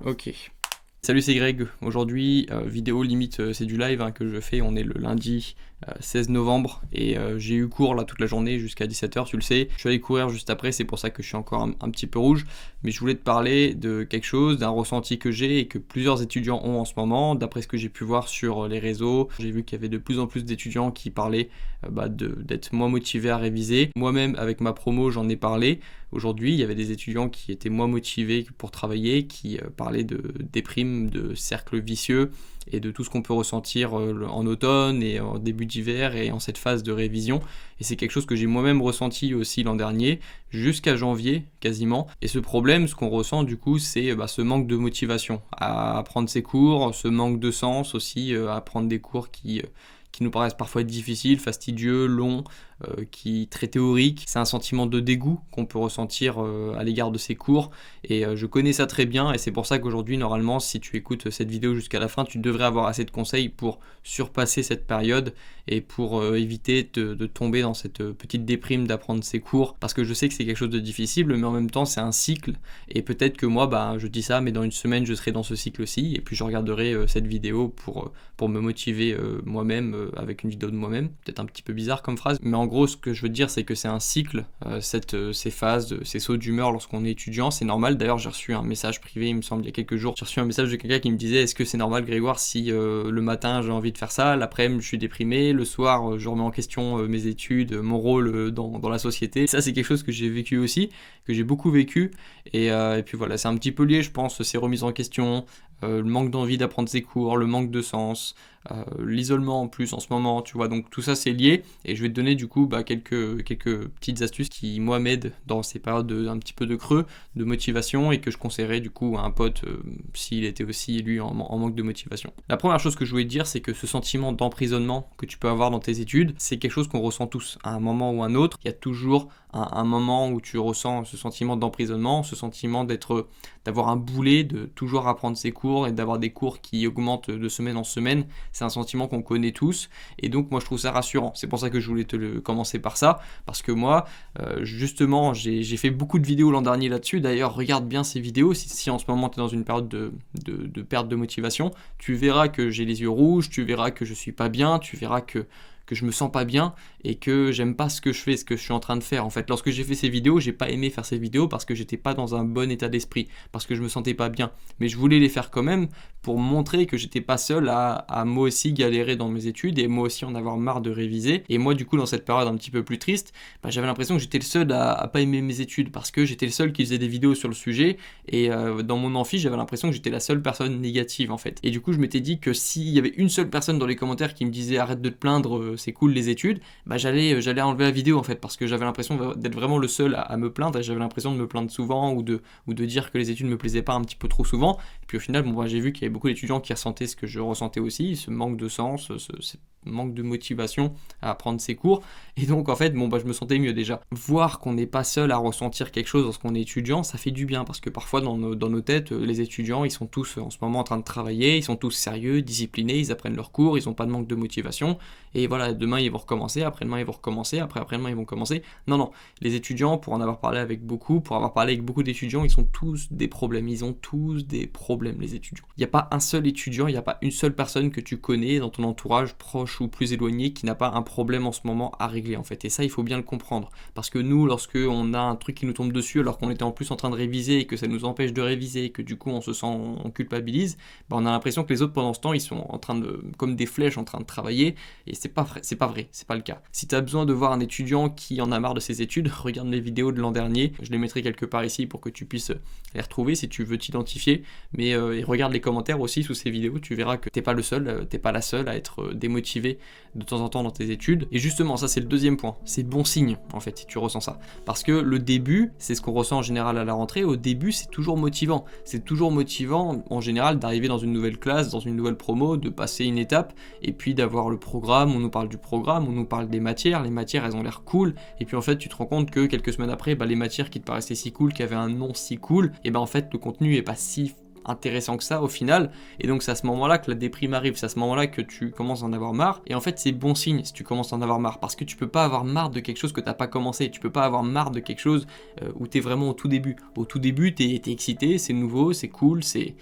Ok. Salut, c'est Greg. Aujourd'hui, vidéo limite, c'est du live que je fais. On est le lundi 16 novembre et j'ai eu cours là toute la journée jusqu'à 17h, tu le sais. Je suis allé courir juste après, c'est pour ça que je suis encore un petit peu rouge. Mais je voulais te parler de quelque chose, d'un ressenti que j'ai et que plusieurs étudiants ont en ce moment. D'après ce que j'ai pu voir sur les réseaux, j'ai vu qu'il y avait de plus en plus d'étudiants qui parlaient d'être moins motivés à réviser. Moi-même, avec ma promo, j'en ai parlé. Aujourd'hui, il y avait des étudiants qui étaient moins motivés pour travailler, qui parlaient de déprime, de cercle vicieux et de tout ce qu'on peut ressentir en automne et en début d'hiver et en cette phase de révision. Et c'est quelque chose que j'ai moi-même ressenti aussi l'an dernier, jusqu'à janvier quasiment. Et ce problème, ce qu'on ressent du coup, c'est ce manque de motivation à prendre ses cours, ce manque de sens aussi à prendre des cours qui nous paraissent parfois difficiles, fastidieux, longs, très théoriques. C'est un sentiment de dégoût qu'on peut ressentir à l'égard de ces cours et je connais ça très bien et c'est pour ça qu'aujourd'hui, normalement, si tu écoutes cette vidéo jusqu'à la fin, tu devrais avoir assez de conseils pour surpasser cette période et pour éviter de tomber dans cette petite déprime d'apprendre ces cours, parce que je sais que c'est quelque chose de difficile, mais en même temps c'est un cycle et peut-être que moi je dis ça, mais dans une semaine je serai dans ce cycle aussi et puis je regarderai cette vidéo pour me motiver moi-même avec une vidéo de moi-même. Peut-être un petit peu bizarre comme phrase, mais en gros ce que je veux dire c'est que c'est un cycle, ces phases, ces sauts d'humeur lorsqu'on est étudiant, c'est normal. D'ailleurs j'ai reçu un message privé, il me semble il y a quelques jours, j'ai reçu un message de quelqu'un qui me disait: est-ce que c'est normal Grégoire si le matin j'ai envie de faire ça, l'après-midi je suis déprimé, le soir je remets en question mes études, mon rôle dans la société. Ça c'est quelque chose que j'ai vécu aussi, que j'ai beaucoup vécu et puis voilà, c'est un petit peu lié je pense, ces remises en question, le manque d'envie d'apprendre ses cours, le manque de sens, l'isolement en plus en ce moment, tu vois, donc tout ça c'est lié et je vais te donner du coup quelques petites astuces qui moi m'aident dans ces périodes un petit peu de creux, de motivation et que je conseillerais du coup à un pote s'il était aussi lui en manque de motivation. La première chose que je voulais te dire, c'est que ce sentiment d'emprisonnement que tu peux avoir dans tes études, c'est quelque chose qu'on ressent tous à un moment ou un autre. Il y a toujours un moment où tu ressens ce sentiment d'emprisonnement, ce sentiment d'avoir un boulet, de toujours apprendre ses cours et d'avoir des cours qui augmentent de semaine en semaine. C'est un sentiment qu'on connaît tous et donc moi je trouve ça rassurant. C'est pour ça que je voulais commencer par ça, parce que moi justement j'ai fait beaucoup de vidéos l'an dernier là-dessus. D'ailleurs regarde bien ces vidéos si en ce moment tu es dans une période de perte de motivation, tu verras que j'ai les yeux rouges, tu verras que je suis pas bien, tu verras que je me sens pas bien et que j'aime pas ce que je fais, ce que je suis en train de faire. En fait, lorsque j'ai fait ces vidéos, j'ai pas aimé faire ces vidéos parce que j'étais pas dans un bon état d'esprit, parce que je me sentais pas bien. Mais je voulais les faire quand même pour montrer que j'étais pas seul à moi aussi galérer dans mes études et moi aussi en avoir marre de réviser. Et moi, du coup, dans cette période un petit peu plus triste, j'avais l'impression que j'étais le seul à pas aimer mes études parce que j'étais le seul qui faisait des vidéos sur le sujet et dans mon amphi, j'avais l'impression que j'étais la seule personne négative en fait. Et du coup, je m'étais dit que s'il y avait une seule personne dans les commentaires qui me disait arrête de te plaindre, c'est cool les études, j'allais enlever la vidéo en fait, parce que j'avais l'impression d'être vraiment le seul à me plaindre et j'avais l'impression de me plaindre souvent ou de dire que les études me plaisaient pas un petit peu trop souvent. Et puis au final, j'ai vu qu'il y avait beaucoup d'étudiants qui ressentaient ce que je ressentais aussi, ce manque de sens, ce manque de motivation à apprendre ses cours. Et donc en fait, je me sentais mieux déjà. Voir qu'on n'est pas seul à ressentir quelque chose lorsqu'on est étudiant, ça fait du bien, parce que parfois dans nos têtes, les étudiants, ils sont tous en ce moment en train de travailler, ils sont tous sérieux, disciplinés, ils apprennent leurs cours, ils n'ont pas de manque de motivation. Et voilà, demain ils vont recommencer, après-demain ils vont recommencer, après-demain ils vont commencer. Non, les étudiants, pour en avoir parlé avec beaucoup, pour avoir parlé avec beaucoup d'étudiants, ils ont tous des problèmes, les étudiants. Il n'y a pas un seul étudiant, il n'y a pas une seule personne que tu connais dans ton entourage, proche ou plus éloigné, qui n'a pas un problème en ce moment à régler en fait. Et ça, il faut bien le comprendre. Parce que nous, lorsque on a un truc qui nous tombe dessus, alors qu'on était en plus en train de réviser et que ça nous empêche de réviser et que du coup on culpabilise, on a l'impression que les autres pendant ce temps, ils sont en train comme des flèches en train de travailler. Et c'est pas vrai, c'est pas le cas. Si tu as besoin de voir un étudiant qui en a marre de ses études, regarde mes vidéos de l'an dernier. Je les mettrai quelque part ici pour que tu puisses les retrouver si tu veux t'identifier. Mais regarde les commentaires aussi sous ces vidéos, tu verras que t'es pas le seul, t'es pas la seule à être démotivé de temps en temps dans tes études. Et justement, ça c'est le deuxième point. C'est bon signe en fait si tu ressens ça. Parce que le début, c'est ce qu'on ressent en général à la rentrée. Au début, c'est toujours motivant. C'est toujours motivant en général d'arriver dans une nouvelle classe, dans une nouvelle promo, de passer une étape et puis d'avoir le programme. On nous parle du programme, on nous parle des matières. Les matières, elles ont l'air cool. Et puis en fait, tu te rends compte que quelques semaines après, les matières qui te paraissaient si cool, qui avaient un nom si cool, et en fait, le contenu est pas si intéressant que ça au final, et donc c'est à ce moment-là que la déprime arrive, c'est à ce moment-là que tu commences à en avoir marre, et en fait c'est bon signe si tu commences à en avoir marre, parce que tu peux pas avoir marre de quelque chose que t'as pas commencé, tu peux pas avoir marre de quelque chose où t'es vraiment au tout début. Au tout début t'es excité, c'est nouveau, c'est cool, c'est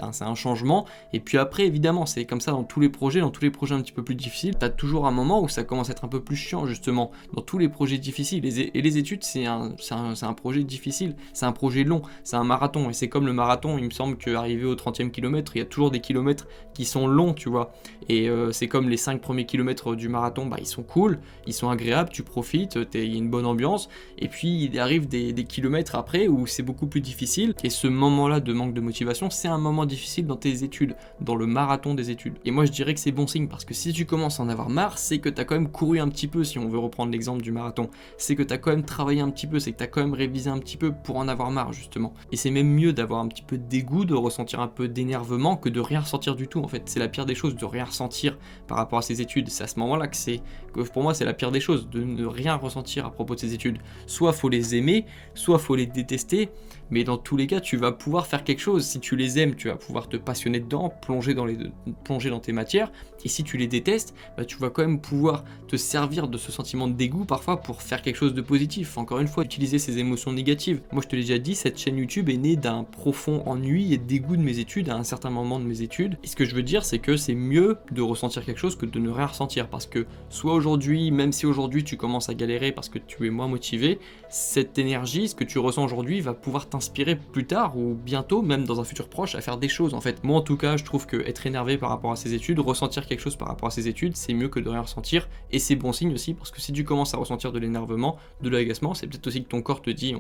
un changement, et puis après évidemment c'est comme ça dans tous les projets un petit peu plus difficiles, t'as toujours un moment où ça commence à être un peu plus chiant justement, dans tous les projets difficiles, et les études c'est un projet difficile, c'est un projet long, c'est un marathon, et c'est comme le marathon, il me semble qu'arrivé au 30e kilomètre, il y a toujours des kilomètres qui sont longs, tu vois, et c'est comme les 5 premiers kilomètres du marathon, bah ils sont cool, ils sont agréables, tu profites, il y a une bonne ambiance, et puis il arrive des kilomètres après où c'est beaucoup plus difficile, et ce moment-là de manque de motivation, c'est un moment difficile dans tes études, dans le marathon des études. Et moi je dirais que c'est bon signe, parce que si tu commences à en avoir marre, c'est que tu as quand même couru un petit peu, si on veut reprendre l'exemple du marathon, c'est que tu as quand même travaillé un petit peu, c'est que tu as quand même révisé un petit peu pour en avoir marre justement. Et c'est même mieux d'avoir un petit peu de dégoût, de ressentir un peu d'énervement que de rien ressentir du tout en fait. C'est la pire des choses de rien ressentir par rapport à ses études. C'est à ce moment-là que pour moi c'est la pire des choses, de ne rien ressentir à propos de ses études. Soit faut les aimer, soit faut les détester, mais dans tous les cas tu vas pouvoir faire quelque chose. Si tu les aimes, tu vas pouvoir te passionner dedans, plonger dans tes matières, et si tu les détestes, bah, tu vas quand même pouvoir te servir de ce sentiment de dégoût parfois pour faire quelque chose de positif. Encore une fois, utiliser ces émotions négatives. Moi je te l'ai déjà dit, cette chaîne YouTube est née d'un profond ennui et dégoût de mes études à un certain moment de mes études, et ce que je veux dire c'est que c'est mieux de ressentir quelque chose que de ne rien ressentir, parce que soit aujourd'hui, même si aujourd'hui tu commences à galérer parce que tu es moins motivé, cette énergie, ce que tu ressens aujourd'hui va pouvoir t'inspirer plus tard ou bientôt, même dans un futur proche, à faire des choses en fait. Moi en tout cas je trouve que être énervé par rapport à ses études, ressentir quelque chose par rapport à ses études, c'est mieux que de rien ressentir, et c'est bon signe aussi, parce que si tu commences à ressentir de l'énervement, de l'agacement, c'est peut-être aussi que ton corps te dit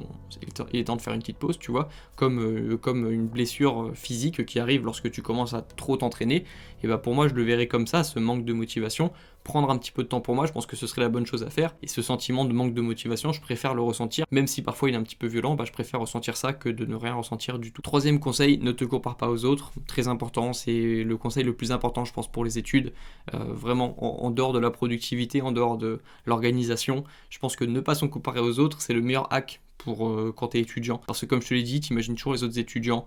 il est temps de faire une petite pause, tu vois, comme une blessure physique qui arrive lorsque tu commences à trop t'entraîner. Et bah pour moi je le verrais comme ça, ce manque de motivation, prendre un petit peu de temps pour moi, je pense que ce serait la bonne chose à faire, et ce sentiment de manque de motivation, je préfère le ressentir, même si parfois il est un petit peu violent, bah je préfère ressentir ça que de ne rien ressentir du tout. Troisième conseil, ne te compare pas aux autres, très important, c'est le conseil le plus important je pense pour les études, vraiment en dehors de la productivité, en dehors de l'organisation, je pense que ne pas se comparer aux autres, c'est le meilleur hack pour quand tu es étudiant. Parce que comme je te l'ai dit, tu imagines toujours les autres étudiants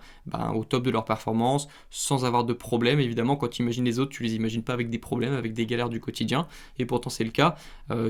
au top de leur performance, sans avoir de problème. Évidemment, quand tu imagines les autres, tu les imagines pas avec des problèmes, avec des galères du quotidien, et pourtant c'est le cas.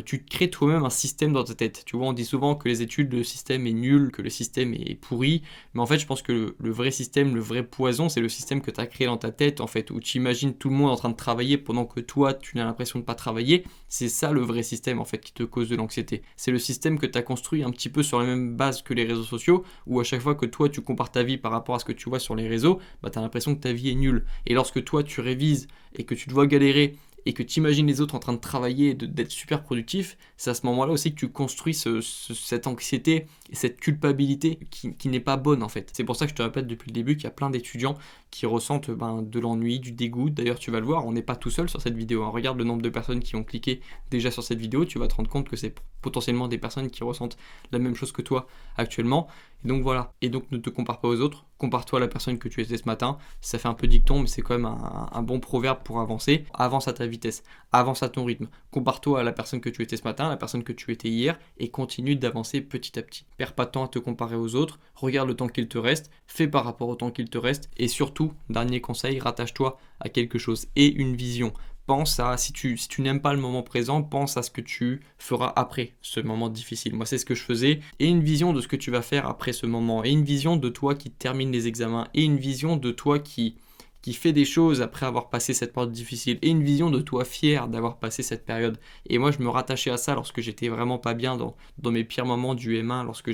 Tu crées toi-même un système dans ta tête. Tu vois, on dit souvent que les études, le système est nul, que le système est pourri, mais en fait je pense que le vrai système, le vrai poison, c'est le système que tu as créé dans ta tête, en fait, où tu imagines tout le monde en train de travailler pendant que toi, tu n'as l'impression de pas travailler. C'est ça le vrai système, en fait, qui te cause de l'anxiété. C'est le système que tu as construit un petit peu sur la même base que les réseaux sociaux, où à chaque fois que toi tu compares ta vie par rapport à ce que tu vois sur les réseaux, bah tu as l'impression que ta vie est nulle. Et lorsque toi tu révises et que tu te vois galérer et que tu imagines les autres en train de travailler et d'être super productif, c'est à ce moment-là aussi que tu construis cette anxiété et cette culpabilité qui n'est pas bonne en fait. C'est pour ça que je te répète depuis le début qu'il y a plein d'étudiants qui ressentent de l'ennui, du dégoût. D'ailleurs tu vas le voir, on n'est pas tout seul sur cette vidéo. Regarde le nombre de personnes qui ont cliqué déjà sur cette vidéo, tu vas te rendre compte que c'est potentiellement des personnes qui ressentent la même chose que toi actuellement. Et donc voilà, et donc ne te compare pas aux autres, compare-toi à la personne que tu étais ce matin. Ça fait un peu dicton, mais c'est quand même un bon proverbe pour avancer. Avance à ta vitesse, avance à ton rythme, compare-toi à la personne que tu étais ce matin, à la personne que tu étais hier, et continue d'avancer petit à petit. Perds pas de temps à te comparer aux autres, regarde le temps qu'il te reste, fais par rapport au temps qu'il te reste, et surtout, dernier conseil, rattache-toi à quelque chose et une vision. Pense à, si tu n'aimes pas le moment présent, pense à ce que tu feras après ce moment difficile. Moi, c'est ce que je faisais. Et une vision de ce que tu vas faire après ce moment. Et une vision de toi qui termine les examens. Et une vision de toi qui fait des choses après avoir passé cette période difficile, et une vision de toi fier d'avoir passé cette période. Et moi je me rattachais à ça lorsque j'étais vraiment pas bien dans mes pires moments du M1, lorsque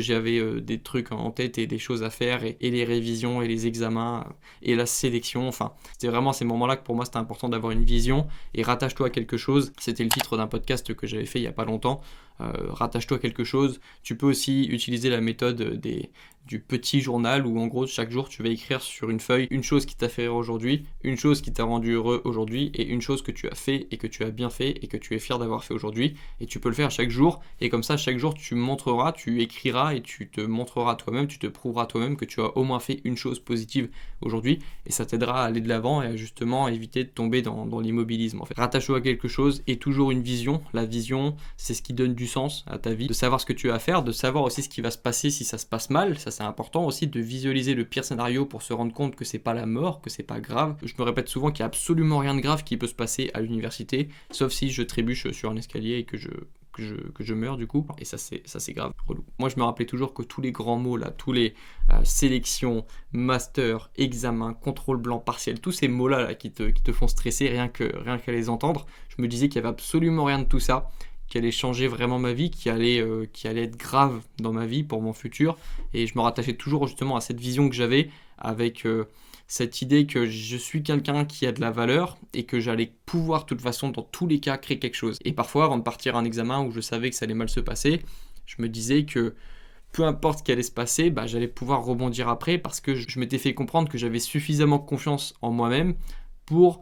j'avais des trucs en tête et des choses à faire, et les révisions et les examens et la sélection. Enfin, c'était vraiment ces moments-là que pour moi c'était important d'avoir une vision. Et rattache-toi à quelque chose, c'était le titre d'un podcast que j'avais fait il y a pas longtemps. Rattache-toi à quelque chose. Tu peux aussi utiliser la méthode du petit journal, où en gros chaque jour tu vas écrire sur une feuille une chose qui t'a fait rire aujourd'hui, une chose qui t'a rendu heureux aujourd'hui, et une chose que tu as fait et que tu as bien fait et que tu es fier d'avoir fait aujourd'hui. Et tu peux le faire chaque jour, et comme ça chaque jour tu montreras, tu écriras et tu te montreras toi-même, tu te prouveras toi-même que tu as au moins fait une chose positive aujourd'hui, et ça t'aidera à aller de l'avant et à justement éviter de tomber dans l'immobilisme. En fait, rattache-toi à quelque chose et toujours une vision. La vision, c'est ce qui donne du sens à ta vie, de savoir ce que tu as à faire, de savoir aussi ce qui va se passer si ça se passe mal. Ça c'est important aussi de visualiser le pire scénario pour se rendre compte que c'est pas la mort, que c'est pas grave. Je me répète souvent qu'il y a absolument rien de grave qui peut se passer à l'université, sauf si je trébuche sur un escalier et que je meurs du coup, et ça c'est grave, relou. Moi je me rappelais toujours que tous les grands mots là, tous les sélections, master, examen, contrôle blanc, partiel, tous ces mots là, qui te font stresser rien qu'à les entendre, je me disais qu'il y avait absolument rien de tout ça, qui allait changer vraiment ma vie, qui allait être grave dans ma vie pour mon futur, et je me rattachais toujours justement à cette vision que j'avais avec cette idée que je suis quelqu'un qui a de la valeur et que j'allais pouvoir de toute façon dans tous les cas créer quelque chose. Et parfois avant de partir à un examen où je savais que ça allait mal se passer, je me disais que peu importe ce qui allait se passer, j'allais pouvoir rebondir après parce que je m'étais fait comprendre que j'avais suffisamment confiance en moi-même pour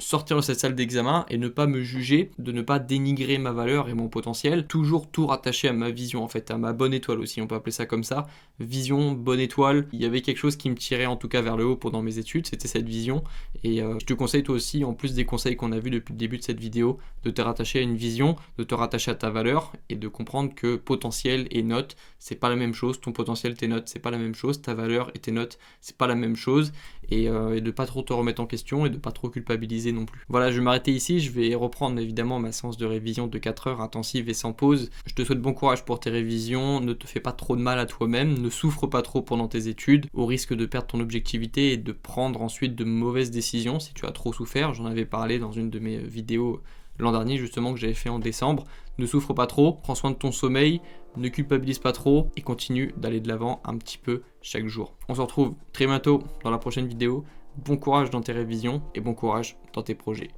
sortir de cette salle d'examen et ne pas me juger, de ne pas dénigrer ma valeur et mon potentiel, toujours tout rattaché à ma vision en fait, à ma bonne étoile aussi, on peut appeler ça comme ça, vision, bonne étoile, il y avait quelque chose qui me tirait en tout cas vers le haut pendant mes études, c'était cette vision, et je te conseille toi aussi, en plus des conseils qu'on a vus depuis le début de cette vidéo, de te rattacher à une vision, de te rattacher à ta valeur, et de comprendre que potentiel et notes, c'est pas la même chose, ton potentiel, tes notes, c'est pas la même chose, ta valeur et tes notes, c'est pas la même chose, et de pas trop te remettre en question et de pas trop culpabiliser non plus. Voilà, je vais m'arrêter ici, je vais reprendre évidemment ma séance de révision de 4 heures intensive et sans pause. Je te souhaite bon courage pour tes révisions, ne te fais pas trop de mal à toi-même, ne souffre pas trop pendant tes études, au risque de perdre ton objectivité et de prendre ensuite de mauvaises décisions si tu as trop souffert. J'en avais parlé dans une de mes vidéos l'an dernier justement que j'avais fait en décembre. Ne souffre pas trop, prends soin de ton sommeil, ne culpabilise pas trop et continue d'aller de l'avant un petit peu chaque jour. On se retrouve très bientôt dans la prochaine vidéo. Bon courage dans tes révisions et bon courage dans tes projets.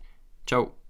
Ciao!